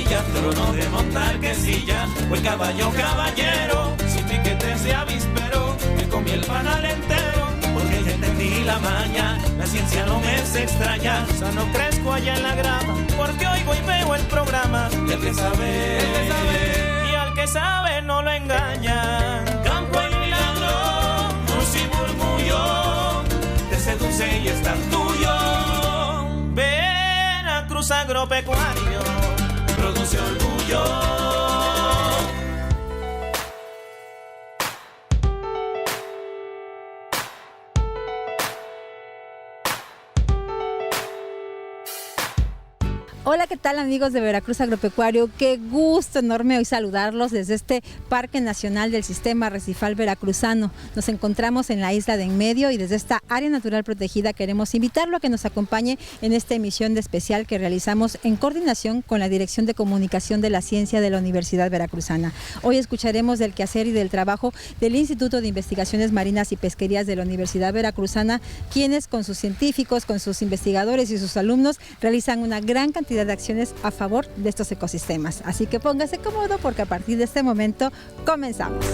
silla, trono de montar que silla, o el caballo caballero, sin piquete se avispero, me comí el panal entero, porque ya entendí la maña, la ciencia no me es extraña, sano crezco allá en la grama, porque oigo y veo el programa, y el que sabe, y al que sabe no lo engañan. Campo y milagro, luz y murmullo, te seduce y es tan tuyo. Veracruz agropecuario, produce orgullo. Hola, ¿qué tal amigos de Veracruz Agropecuario? Qué gusto enorme hoy saludarlos desde este Parque Nacional del Sistema Arrecifal Veracruzano. Nos encontramos en la isla de En Medio y desde esta área natural protegida queremos invitarlo a que nos acompañe en esta emisión de especial que realizamos en coordinación con la Dirección de Comunicación de la Ciencia de la Universidad Veracruzana. Hoy escucharemos del quehacer y del trabajo del Instituto de Investigaciones Marinas y Pesquerías de la Universidad Veracruzana, quienes con sus científicos, con sus investigadores y sus alumnos realizan una gran cantidad de acciones a favor de estos ecosistemas. Así que póngase cómodo porque a partir de este momento comenzamos.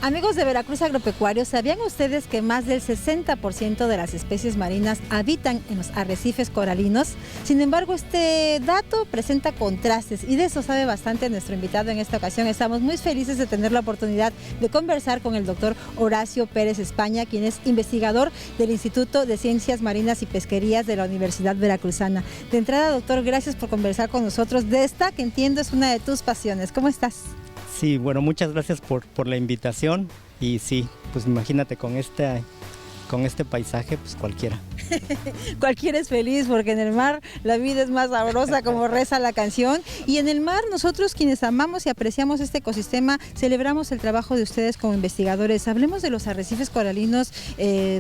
Amigos de Veracruz Agropecuario, ¿sabían ustedes que más del 60% de las especies marinas habitan en los arrecifes coralinos? Sin embargo, este dato presenta contrastes y de eso sabe bastante nuestro invitado en esta ocasión. Estamos muy felices de tener la oportunidad de conversar con el doctor Horacio Pérez España, quien es investigador del Instituto de Ciencias Marinas y Pesquerías de la Universidad Veracruzana. De entrada, doctor, gracias por conversar con nosotros de esta que entiendo es una de tus pasiones. ¿Cómo estás? Sí, bueno, muchas gracias por la invitación y sí, pues imagínate con este paisaje, pues cualquiera. Cualquiera es feliz porque en el mar la vida es más sabrosa, como reza la canción, y en el mar nosotros quienes amamos y apreciamos este ecosistema celebramos el trabajo de ustedes como investigadores. Hablemos de los arrecifes coralinos,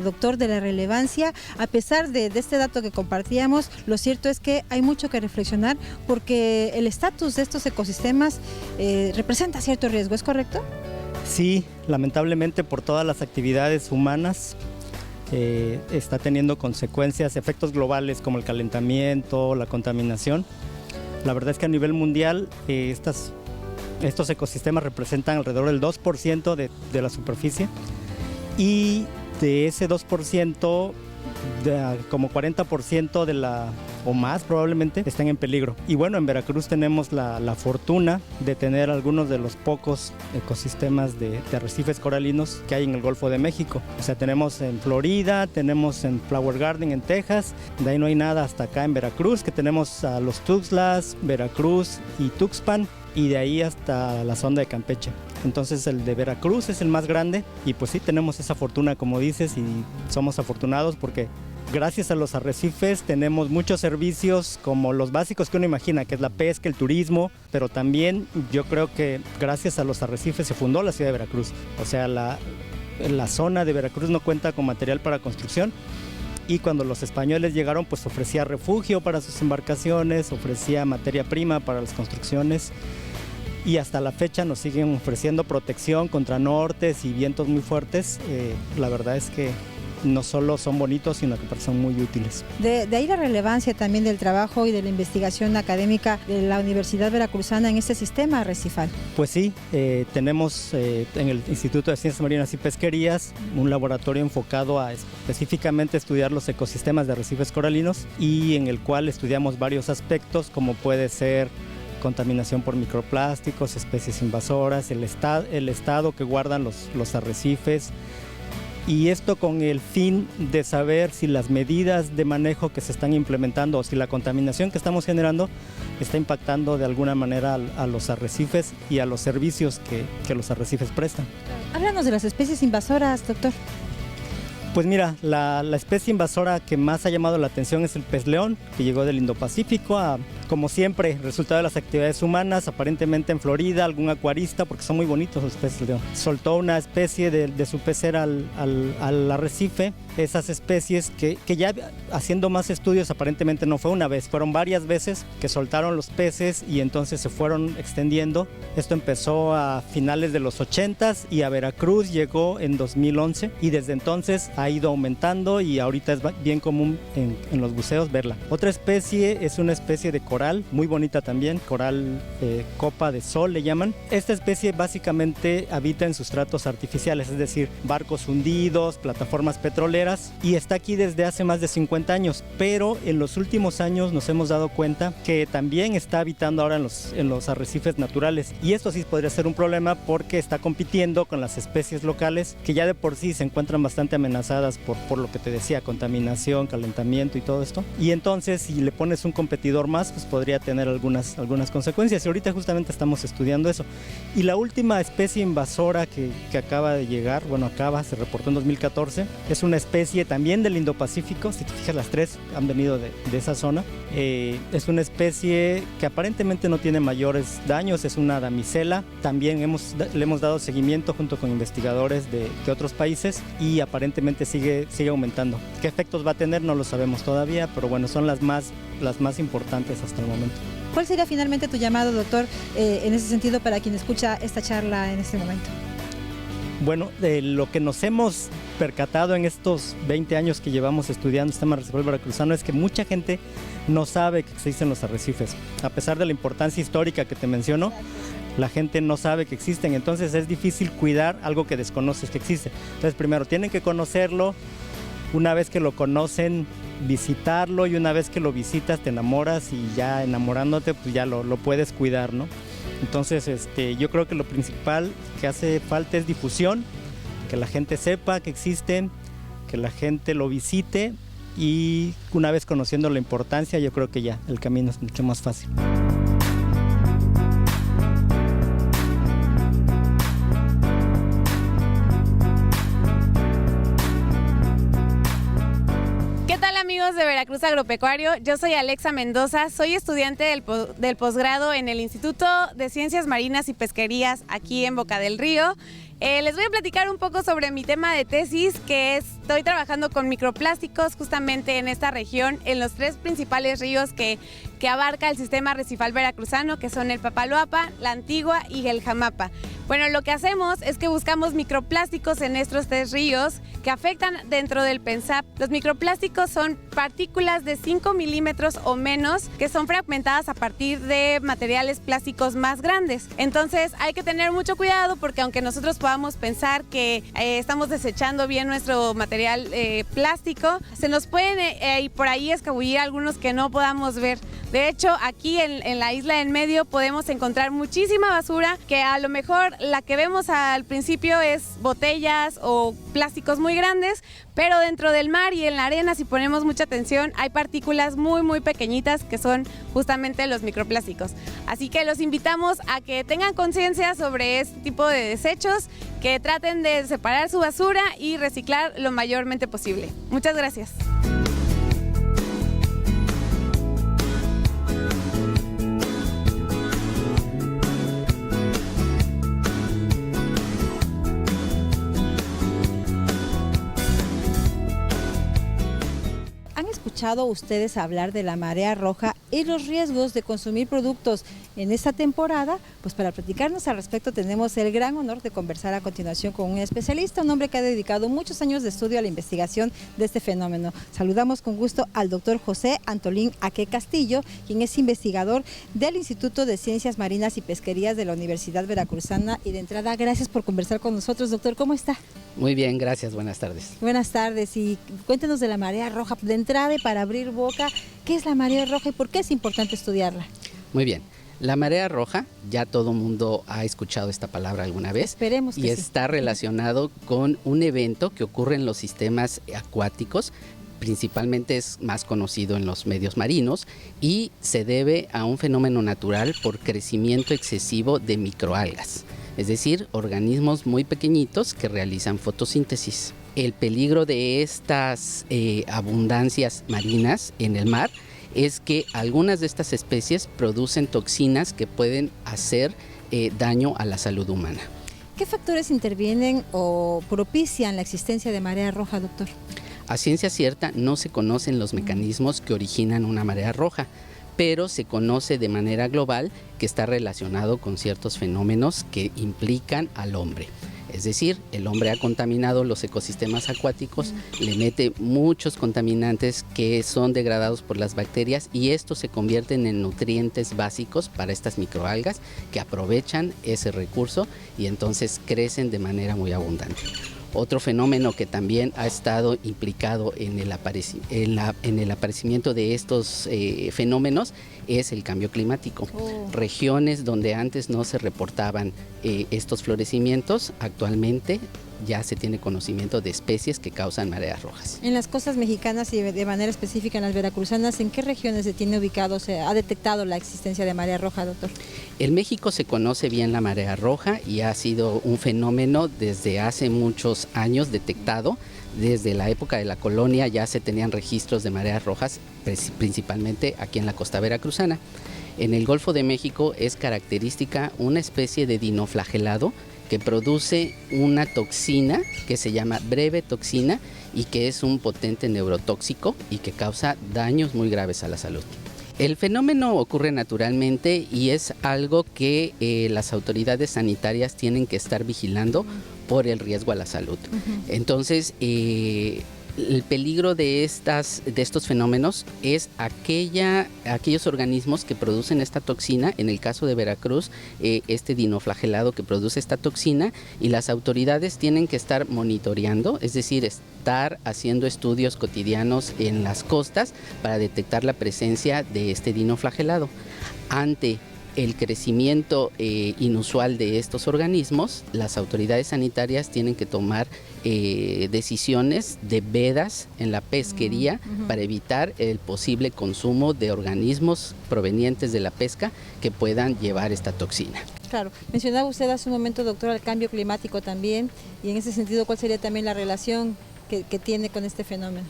doctor, de la relevancia. A pesar de este dato que compartíamos, lo cierto es que hay mucho que reflexionar porque el estatus de estos ecosistemas representa cierto riesgo, ¿es correcto? Sí, lamentablemente por todas las actividades humanas está teniendo consecuencias, efectos globales como el calentamiento, la contaminación. La verdad es que a nivel mundial estos ecosistemas representan alrededor del 2% de la superficie y de ese 2%, como 40% o más probablemente están en peligro. Y bueno, en Veracruz tenemos la fortuna de tener algunos de los pocos ecosistemas de arrecifes coralinos que hay en el Golfo de México. O sea, tenemos en Florida, tenemos en Flower Garden en Texas, de ahí no hay nada hasta acá en Veracruz, que tenemos a los Tuxtlas, Veracruz y Tuxpan, y de ahí hasta la sonda de Campeche. Entonces el de Veracruz es el más grande y pues sí tenemos esa fortuna, como dices, y somos afortunados porque gracias a los arrecifes tenemos muchos servicios como los básicos que uno imagina, que es la pesca, el turismo, pero también yo creo que gracias a los arrecifes se fundó la ciudad de Veracruz. O sea, la zona de Veracruz no cuenta con material para construcción y cuando los españoles llegaron pues ofrecía refugio para sus embarcaciones, ofrecía materia prima para las construcciones. Y hasta la fecha nos siguen ofreciendo protección contra nortes y vientos muy fuertes. La verdad es que no solo son bonitos, sino que son muy útiles. De ahí la relevancia también del trabajo y de la investigación académica de la Universidad Veracruzana en este sistema arrecifal. Pues sí, tenemos en el Instituto de Ciencias Marinas y Pesquerías un laboratorio enfocado a específicamente estudiar los ecosistemas de arrecifes coralinos y en el cual estudiamos varios aspectos como puede ser contaminación por microplásticos, especies invasoras, el estado que guardan los arrecifes, y esto con el fin de saber si las medidas de manejo que se están implementando o si la contaminación que estamos generando está impactando de alguna manera a los arrecifes y a los servicios que los arrecifes prestan. Háblanos de las especies invasoras, doctor. Pues mira, la especie invasora que más ha llamado la atención es el pez león, que llegó del Indo-Pacífico, como siempre, resultado de las actividades humanas, aparentemente en Florida, algún acuarista, porque son muy bonitos los peces león, soltó una especie de su pecera al arrecife. Esas especies que ya haciendo más estudios, aparentemente no fue una vez, fueron varias veces que soltaron los peces y entonces se fueron extendiendo. Esto empezó a finales de los 80s y a Veracruz llegó en 2011 y desde entonces ha ido aumentando y ahorita es bien común en los buceos verla. Otra especie es una especie de coral, muy bonita también, coral copa de sol le llaman. Esta especie básicamente habita en sustratos artificiales, es decir, barcos hundidos, plataformas petroleras, y está aquí desde hace más de 50 años, pero en los últimos años nos hemos dado cuenta que también está habitando ahora en los arrecifes naturales, y esto sí podría ser un problema porque está compitiendo con las especies locales que ya de por sí se encuentran bastante amenazadas por lo que te decía, contaminación, calentamiento y todo esto, y entonces si le pones un competidor más, pues podría tener algunas consecuencias, y ahorita justamente estamos estudiando eso. Y la última especie invasora que acaba de llegar, se reportó en 2014, es una especie también del Indo-Pacífico. Si te fijas, las tres han venido de esa zona. Es una especie que aparentemente no tiene mayores daños, es una damisela. También le hemos dado seguimiento junto con investigadores de otros países y aparentemente sigue aumentando. ¿Qué efectos va a tener? No lo sabemos todavía, pero bueno, son las más importantes hasta el momento. ¿Cuál sería finalmente tu llamado, doctor, en ese sentido para quien escucha esta charla en este momento? Bueno, lo que nos hemos percatado en estos 20 años que llevamos estudiando el sistema arrecifal veracruzano es que mucha gente no sabe que existen los arrecifes. A pesar de la importancia histórica que te menciono, la gente no sabe que existen, entonces es difícil cuidar algo que desconoces que existe. Entonces primero tienen que conocerlo, una vez que lo conocen, visitarlo, y una vez que lo visitas te enamoras y ya enamorándote pues ya lo puedes cuidar, ¿no? Entonces yo creo que lo principal que hace falta es difusión, que la gente sepa que existen, que la gente lo visite, y una vez conociendo la importancia yo creo que ya el camino es mucho más fácil. Amigos de Veracruz Agropecuario, yo soy Alexa Mendoza, soy estudiante del posgrado en el Instituto de Ciencias Marinas y Pesquerías aquí en Boca del Río. Les voy a platicar un poco sobre mi tema de tesis, que estoy trabajando con microplásticos justamente en esta región, en los tres principales ríos que abarca el sistema arrecifal veracruzano, que son el Papaloapa, la Antigua y el Jamapa. Bueno, lo que hacemos es que buscamos microplásticos en estos tres ríos que afectan dentro del PENSAP. Los microplásticos son partículas de 5 milímetros o menos que son fragmentadas a partir de materiales plásticos más grandes. Entonces hay que tener mucho cuidado porque aunque nosotros podamos pensar que estamos desechando bien nuestro material plástico, se nos pueden y por ahí escabullir algunos que no podamos ver. De hecho, aquí en la isla en medio podemos encontrar muchísima basura que a lo mejor la que vemos al principio es botellas o plásticos muy grandes, pero dentro del mar y en la arena, si ponemos mucha atención, hay partículas muy pequeñitas que son justamente los microplásticos. Así que los invitamos a que tengan conciencia sobre este tipo de desechos, que traten de separar su basura y reciclar lo mayormente posible. Muchas gracias. ¿Escuchado ustedes hablar de la marea roja y los riesgos de consumir productos en esta temporada? Pues para platicarnos al respecto tenemos el gran honor de conversar a continuación con un especialista, un hombre que ha dedicado muchos años de estudio a la investigación de este fenómeno. Saludamos con gusto al doctor José Antolín Aque Castillo, quien es investigador del Instituto de Ciencias Marinas y Pesquerías de la Universidad Veracruzana. Y de entrada, gracias por conversar con nosotros, doctor. ¿Cómo está? Muy bien, gracias. Buenas tardes. Buenas tardes, y cuéntenos de la marea roja. De entrada y para abrir boca, ¿qué es la marea roja y por qué es importante estudiarla? Muy bien. La marea roja, ya todo mundo ha escuchado esta palabra alguna vez. Esperemos que y sí. está relacionado con un evento que ocurre en los sistemas acuáticos. Principalmente es más conocido en los medios marinos y se debe a un fenómeno natural por crecimiento excesivo de microalgas, es decir, organismos muy pequeñitos que realizan fotosíntesis. El peligro de estas abundancias marinas en el mar es que algunas de estas especies producen toxinas que pueden hacer daño a la salud humana. ¿Qué factores intervienen o propician la existencia de marea roja, doctor? A ciencia cierta no se conocen los mecanismos que originan una marea roja, pero se conoce de manera global que está relacionado con ciertos fenómenos que implican al hombre. Es decir, el hombre ha contaminado los ecosistemas acuáticos, le mete muchos contaminantes que son degradados por las bacterias y estos se convierten en nutrientes básicos para estas microalgas que aprovechan ese recurso y entonces crecen de manera muy abundante. Otro fenómeno que también ha estado implicado en el aparecimiento de estos fenómenos es el cambio climático. Regiones donde antes no se reportaban estos florecimientos, actualmente ya se tiene conocimiento de especies que causan mareas rojas. En las costas mexicanas y de manera específica en las veracruzanas, ¿en qué regiones se tiene ubicado, se ha detectado la existencia de marea roja, doctor? En México se conoce bien la marea roja y ha sido un fenómeno desde hace muchos años detectado. Desde la época de la colonia ya se tenían registros de mareas rojas, principalmente aquí en la costa veracruzana. En el Golfo de México es característica una especie de dinoflagelado que produce una toxina que se llama brevetoxina y que es un potente neurotóxico y que causa daños muy graves a la salud. El fenómeno ocurre naturalmente y es algo que las autoridades sanitarias tienen que estar vigilando por el riesgo a la salud. Entonces, el peligro de estos fenómenos es aquellos organismos que producen esta toxina, en el caso de Veracruz, este dinoflagelado que produce esta toxina, y las autoridades tienen que estar monitoreando, es decir, estar haciendo estudios cotidianos en las costas para detectar la presencia de este dinoflagelado. Ante el crecimiento inusual de estos organismos, las autoridades sanitarias tienen que tomar decisiones de vedas en la pesquería para evitar el posible consumo de organismos provenientes de la pesca que puedan llevar esta toxina. Claro, mencionaba usted hace un momento, doctor, el cambio climático también, y en ese sentido, ¿cuál sería también la relación que tiene con este fenómeno?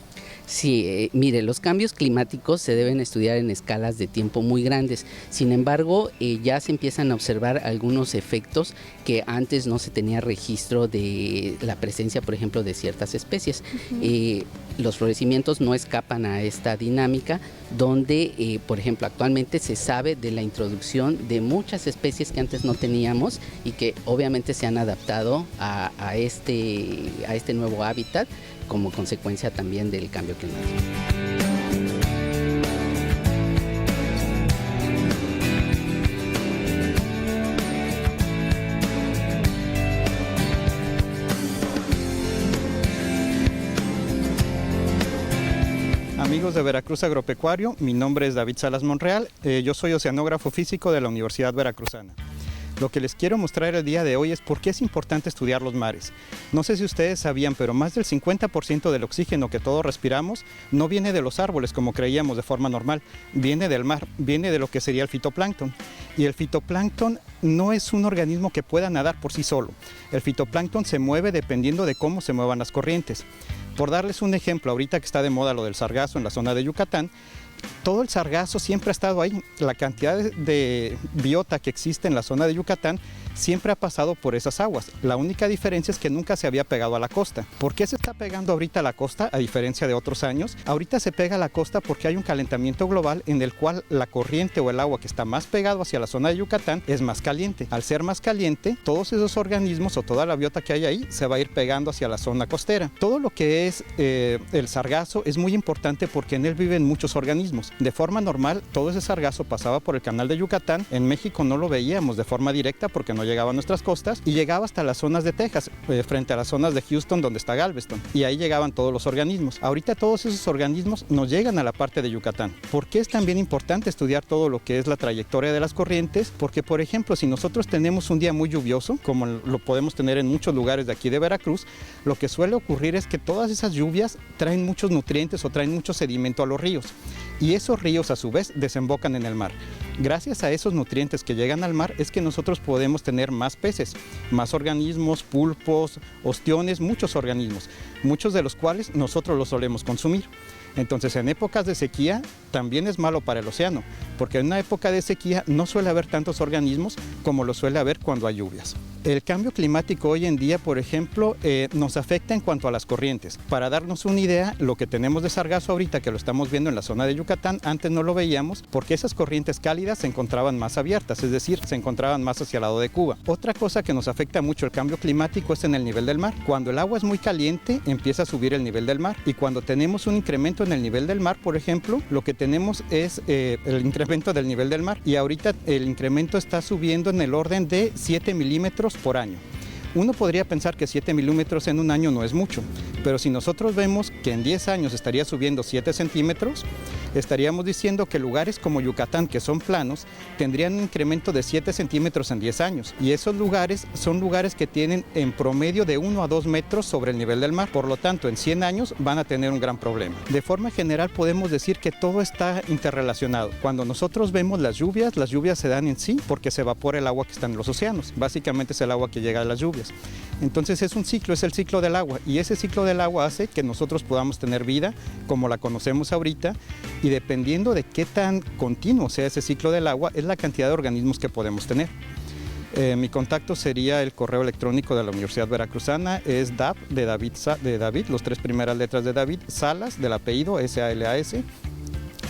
Sí, mire, los cambios climáticos se deben estudiar en escalas de tiempo muy grandes. Sin embargo, ya se empiezan a observar algunos efectos que antes no se tenía registro de la presencia, por ejemplo, de ciertas especies. Los florecimientos no escapan a esta dinámica donde, por ejemplo, actualmente se sabe de la introducción de muchas especies que antes no teníamos y que obviamente se han adaptado a este nuevo hábitat como consecuencia también del cambio climático. Amigos de Veracruz Agropecuario, mi nombre es David Salas Monreal, yo soy oceanógrafo físico de la Universidad Veracruzana. Lo que les quiero mostrar el día de hoy es por qué es importante estudiar los mares. No sé si ustedes sabían, pero más del 50% del oxígeno que todos respiramos no viene de los árboles como creíamos de forma normal, viene del mar, viene de lo que sería el fitoplancton. Y el fitoplancton no es un organismo que pueda nadar por sí solo. El fitoplancton se mueve dependiendo de cómo se muevan las corrientes. Por darles un ejemplo, ahorita que está de moda lo del sargazo en la zona de Yucatán, todo el sargazo siempre ha estado ahí. La cantidad de biota que existe en la zona de Yucatán siempre ha pasado por esas aguas. La única diferencia es que nunca se había pegado a la costa. ¿Por qué se está pegando ahorita a la costa, a diferencia de otros años? Ahorita se pega a la costa porque hay un calentamiento global en el cual la corriente o el agua que está más pegado hacia la zona de Yucatán es más caliente. Al ser más caliente, todos esos organismos o toda la biota que hay ahí se va a ir pegando hacia la zona costera. Todo lo que es el sargazo es muy importante porque en él viven muchos organismos. De forma normal, todo ese sargazo pasaba por el canal de Yucatán. En México no lo veíamos de forma directa porque no llegaba a nuestras costas y llegaba hasta las zonas de Texas, frente a las zonas de Houston donde está Galveston, y ahí llegaban todos los organismos. Ahorita todos esos organismos nos llegan a la parte de Yucatán. ¿Por qué es también importante estudiar todo lo que es la trayectoria de las corrientes? Porque, por ejemplo, si nosotros tenemos un día muy lluvioso, como lo podemos tener en muchos lugares de aquí de Veracruz, lo que suele ocurrir es que todas esas lluvias traen muchos nutrientes o traen mucho sedimento a los ríos, y esos ríos a su vez desembocan en el mar. Gracias a esos nutrientes que llegan al mar es que nosotros podemos tener más peces, más organismos, pulpos, ostiones, muchos organismos, muchos de los cuales nosotros los solemos consumir. Entonces, en épocas de sequía también es malo para el océano, porque en una época de sequía no suele haber tantos organismos como lo suele haber cuando hay lluvias. El cambio climático hoy en día, por ejemplo, nos afecta en cuanto a las corrientes. Para darnos una idea, lo que tenemos de sargazo ahorita, que lo estamos viendo en la zona de Yucatán, antes no lo veíamos porque esas corrientes cálidas se encontraban más abiertas, es decir, se encontraban más hacia el lado de Cuba. Otra cosa que nos afecta mucho el cambio climático es en el nivel del mar. Cuando el agua es muy caliente, empieza a subir el nivel del mar, y cuando tenemos un incremento en el nivel del mar, por ejemplo, lo que tenemos es el incremento del nivel del mar, y ahorita el incremento está subiendo en el orden de 7 milímetros por año. Uno podría pensar que 7 milímetros en un año no es mucho, pero si nosotros vemos que en 10 años estaría subiendo 7 centímetros, estaríamos diciendo que lugares como Yucatán, que son planos, tendrían un incremento de 7 centímetros en 10 años. Y esos lugares son lugares que tienen en promedio de 1 a 2 metros sobre el nivel del mar. Por lo tanto, en 100 años van a tener un gran problema. De forma general podemos decir que todo está interrelacionado. Cuando nosotros vemos las lluvias se dan en sí porque se evapora el agua que está en los océanos. Básicamente es el agua que llega a las lluvias. Entonces es un ciclo, es el ciclo del agua, y ese ciclo del agua hace que nosotros podamos tener vida como la conocemos ahorita, y dependiendo de qué tan continuo sea ese ciclo del agua es la cantidad de organismos que podemos tener. Mi contacto sería el correo electrónico de la Universidad Veracruzana, es DAV de David, las 3 primeras letras de David, Salas del apellido SALAS,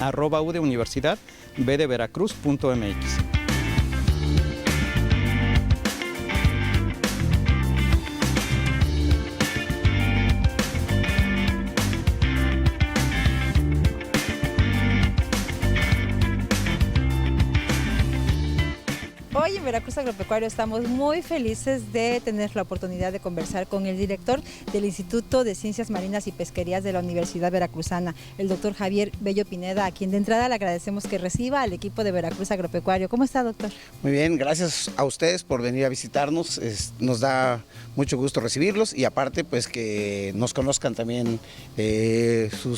@udeuniversidad.bdeveracruz.mx. Hoy en Veracruz Agropecuario estamos muy felices de tener la oportunidad de conversar con el director del Instituto de Ciencias Marinas y Pesquerías de la Universidad Veracruzana, el doctor Javier Bello Pineda, a quien de entrada le agradecemos que reciba al equipo de Veracruz Agropecuario. ¿Cómo está, doctor? Muy bien, gracias a ustedes por venir a visitarnos. Nos da mucho gusto recibirlos, y aparte pues que nos conozcan también su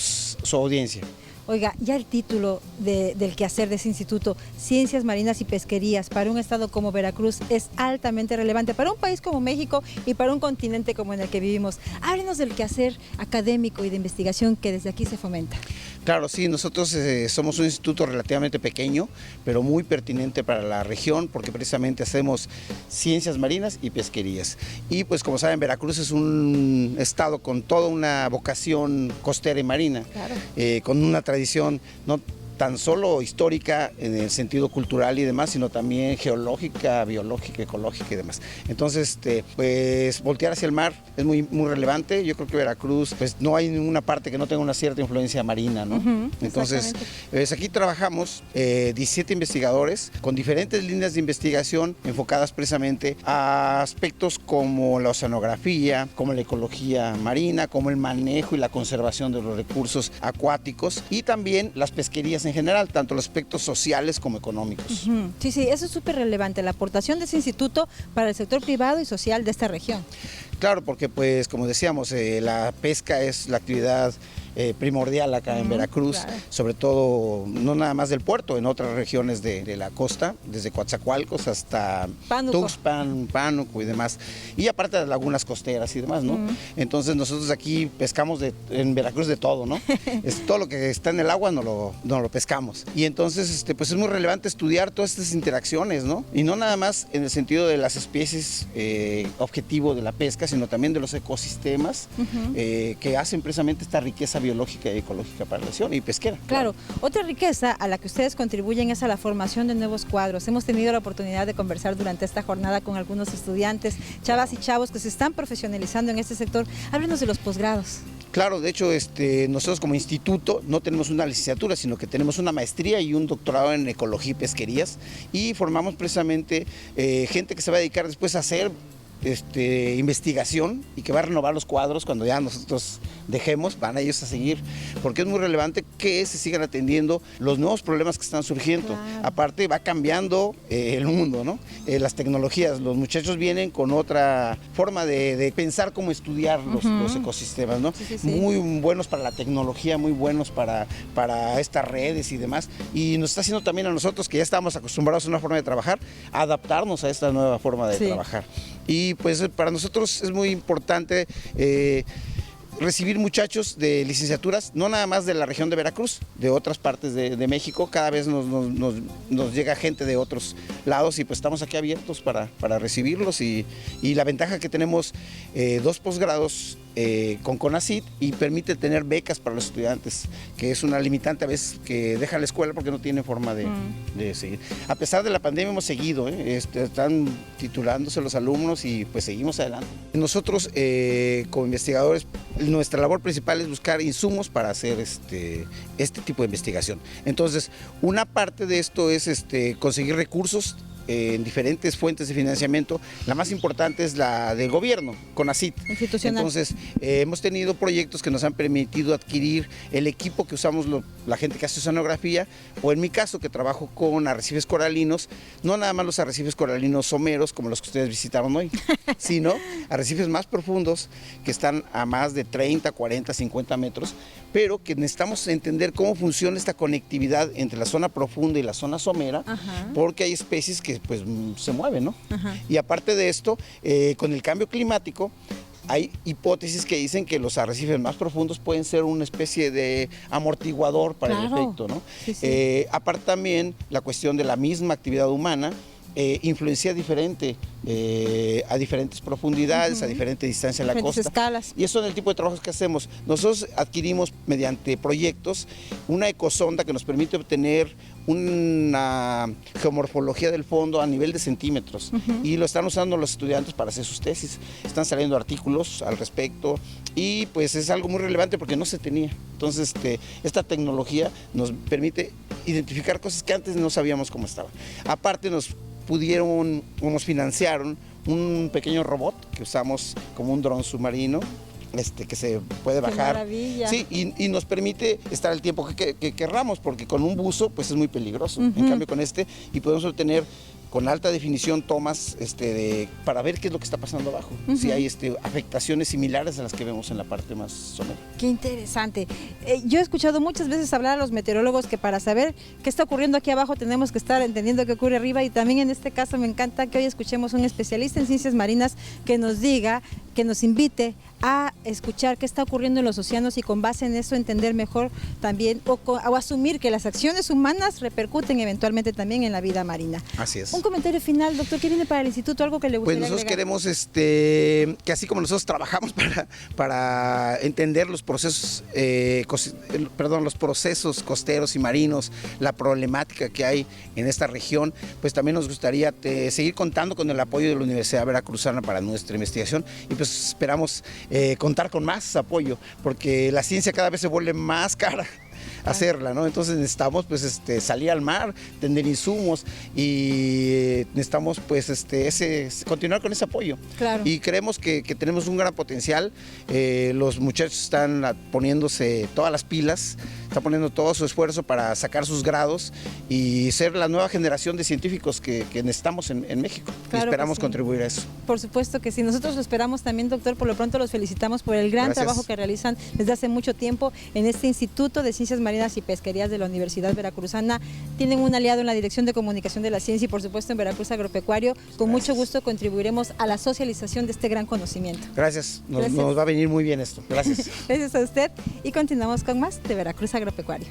audiencia. Oiga, ya el título del quehacer de ese instituto, Ciencias Marinas y Pesquerías, para un estado como Veracruz es altamente relevante, para un país como México y para un continente como en el que vivimos. Háblenos del quehacer académico y de investigación que desde aquí se fomenta. Claro, sí, nosotros somos un instituto relativamente pequeño, pero muy pertinente para la región, porque precisamente hacemos ciencias marinas y pesquerías. Y pues como saben, Veracruz es un estado con toda una vocación costera y marina, claro. Con una tradición no tan solo histórica en el sentido cultural y demás, sino también geológica, biológica, ecológica y demás. Entonces, pues voltear hacia el mar es muy relevante. Yo creo que Veracruz, pues no hay ninguna parte que no tenga una cierta influencia marina, ¿no? Entonces, pues aquí trabajamos 17 investigadores con diferentes líneas de investigación enfocadas precisamente a aspectos como la oceanografía, como la ecología marina, como el manejo y la conservación de los recursos acuáticos, y también las pesquerías en general, tanto los aspectos sociales como económicos. Sí, eso es súper relevante, la aportación de ese instituto para el sector privado y social de esta región. Claro, porque pues como decíamos, la pesca es la actividad primordial acá en Veracruz, claro. Sobre todo, no nada más del puerto, en otras regiones de la costa, desde Coatzacoalcos hasta Tuxpan, Pánuco y demás, y aparte de las lagunas costeras y demás, ¿no? Entonces nosotros aquí pescamos en Veracruz de todo, ¿no? Todo lo que está en el agua no lo pescamos, y entonces pues es muy relevante estudiar todas estas interacciones, ¿no? Y no nada más en el sentido de las especies objetivo de la pesca, sino también de los ecosistemas que hacen precisamente esta riqueza biológica y ecológica para la región y pesquera. Claro, otra riqueza a la que ustedes contribuyen es a la formación de nuevos cuadros. Hemos tenido la oportunidad de conversar durante esta jornada con algunos estudiantes, chavas y chavos que se están profesionalizando en este sector. Háblenos de los posgrados. Claro, de hecho, nosotros como instituto no tenemos una licenciatura, sino que tenemos una maestría y un doctorado en ecología y pesquerías, y formamos precisamente gente que se va a dedicar después a hacer investigación y que va a renovar los cuadros cuando ya nosotros dejemos, van ellos a seguir, porque es muy relevante que se sigan atendiendo los nuevos problemas que están surgiendo. Claro. Aparte va cambiando el mundo, ¿no? Las tecnologías, los muchachos vienen con otra forma de pensar cómo estudiar los ecosistemas, ¿no? Sí. Muy buenos para la tecnología, muy buenos para estas redes y demás, y nos está haciendo también a nosotros, que ya estábamos acostumbrados a una forma de trabajar, adaptarnos a esta nueva forma de trabajar. Y pues para nosotros es muy importante recibir muchachos de licenciaturas, no nada más de la región de Veracruz, de otras partes de México. Cada vez nos llega gente de otros lados y pues estamos aquí abiertos para recibirlos, y la ventaja que tenemos 2 posgrados con CONACYT, y permite tener becas para los estudiantes, que es una limitante a veces que deja la escuela porque no tiene forma de seguir. A pesar de la pandemia hemos seguido, están titulándose los alumnos y pues seguimos adelante. Nosotros como investigadores, nuestra labor principal es buscar insumos para hacer este tipo de investigación. Entonces, una parte de esto es conseguir recursos en diferentes fuentes de financiamiento. La más importante es la del gobierno, CONACYT. Institucional. Entonces, hemos tenido proyectos que nos han permitido adquirir el equipo que usamos la gente que hace oceanografía, o en mi caso, que trabajo con arrecifes coralinos, no nada más los arrecifes coralinos someros, como los que ustedes visitaron hoy, sino arrecifes más profundos, que están a más de 30, 40, 50 metros, pero que necesitamos entender cómo funciona esta conectividad entre la zona profunda y la zona somera, porque hay especies que pues se mueven, ¿no? Y aparte de esto, con el cambio climático, hay hipótesis que dicen que los arrecifes más profundos pueden ser una especie de amortiguador para el efecto, ¿no? Sí. Aparte también la cuestión de la misma actividad humana, influencia diferente a diferentes profundidades, a diferente distancia en la costa. Escalas. Y eso es el tipo de trabajos que hacemos. Nosotros adquirimos mediante proyectos una ecosonda que nos permite obtener una geomorfología del fondo a nivel de centímetros, y lo están usando los estudiantes para hacer sus tesis. Están saliendo artículos al respecto, y pues es algo muy relevante porque no se tenía. Entonces esta tecnología nos permite identificar cosas que antes no sabíamos cómo estaban. Aparte nos financiaron un pequeño robot que usamos como un dron submarino, que se puede bajar. ¡Qué maravilla! Sí, y nos permite estar el tiempo que querramos, porque con un buzo pues es muy peligroso. En cambio con y podemos obtener con alta definición tomas para ver qué es lo que está pasando abajo, si hay afectaciones similares a las que vemos en la parte más somera. Qué interesante. Yo he escuchado muchas veces hablar a los meteorólogos que para saber qué está ocurriendo aquí abajo tenemos que estar entendiendo qué ocurre arriba, y también en este caso me encanta que hoy escuchemos un especialista en ciencias marinas que nos diga, que nos invite a escuchar qué está ocurriendo en los océanos, y con base en eso entender mejor también o asumir que las acciones humanas repercuten eventualmente también en la vida marina. Así es. Un comentario final, doctor, ¿qué viene para el instituto? ¿Algo que le gustaría Pues nosotros agregar? queremos que así como nosotros trabajamos para entender los procesos, los procesos costeros y marinos, la problemática que hay en esta región, pues también nos gustaría seguir contando con el apoyo de la Universidad Veracruzana para nuestra investigación, y pues esperamos contar con más apoyo, porque la ciencia cada vez se vuelve más cara hacerla, ¿no? Entonces necesitamos pues salir al mar, tener insumos, y necesitamos pues continuar con ese apoyo. Claro. Y creemos que tenemos un gran potencial. Los muchachos están poniéndose todas las pilas, están poniendo todo su esfuerzo para sacar sus grados y ser la nueva generación de científicos que necesitamos en México. Claro, y esperamos sí, contribuir a eso. Por supuesto que sí, nosotros lo esperamos también, doctor. Por lo pronto los felicitamos por el gran trabajo que realizan desde hace mucho tiempo en este Instituto de Ciencias Marinas y Pesquerías de la Universidad Veracruzana. Tienen un aliado en la Dirección de Comunicación de la Ciencia y por supuesto en Veracruz Agropecuario. Con mucho gusto contribuiremos a la socialización de este gran conocimiento. Gracias, nos va a venir muy bien esto. Gracias. Gracias a usted, y continuamos con más de Veracruz Agropecuario.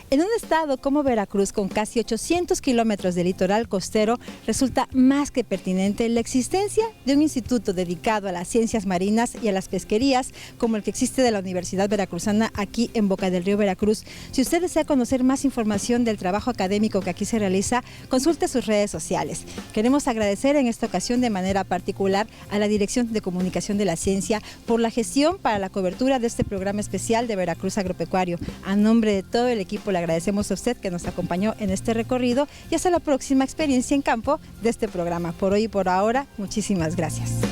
En un estado como Veracruz, con casi 800 kilómetros de litoral costero, resulta más que pertinente la existencia de un instituto dedicado a las ciencias marinas y a las pesquerías, como el que existe de la Universidad Veracruzana aquí en Boca del Río, Veracruz. Si usted desea conocer más información del trabajo académico que aquí se realiza, consulte sus redes sociales. Queremos agradecer en esta ocasión de manera particular a la Dirección de Comunicación de la Ciencia por la gestión para la cobertura de este programa especial de Veracruz Agropecuario. A nombre de todo el equipo le agradecemos a usted que nos acompañó en este recorrido y hasta la próxima experiencia en campo de este programa. Por hoy y por ahora, muchísimas gracias.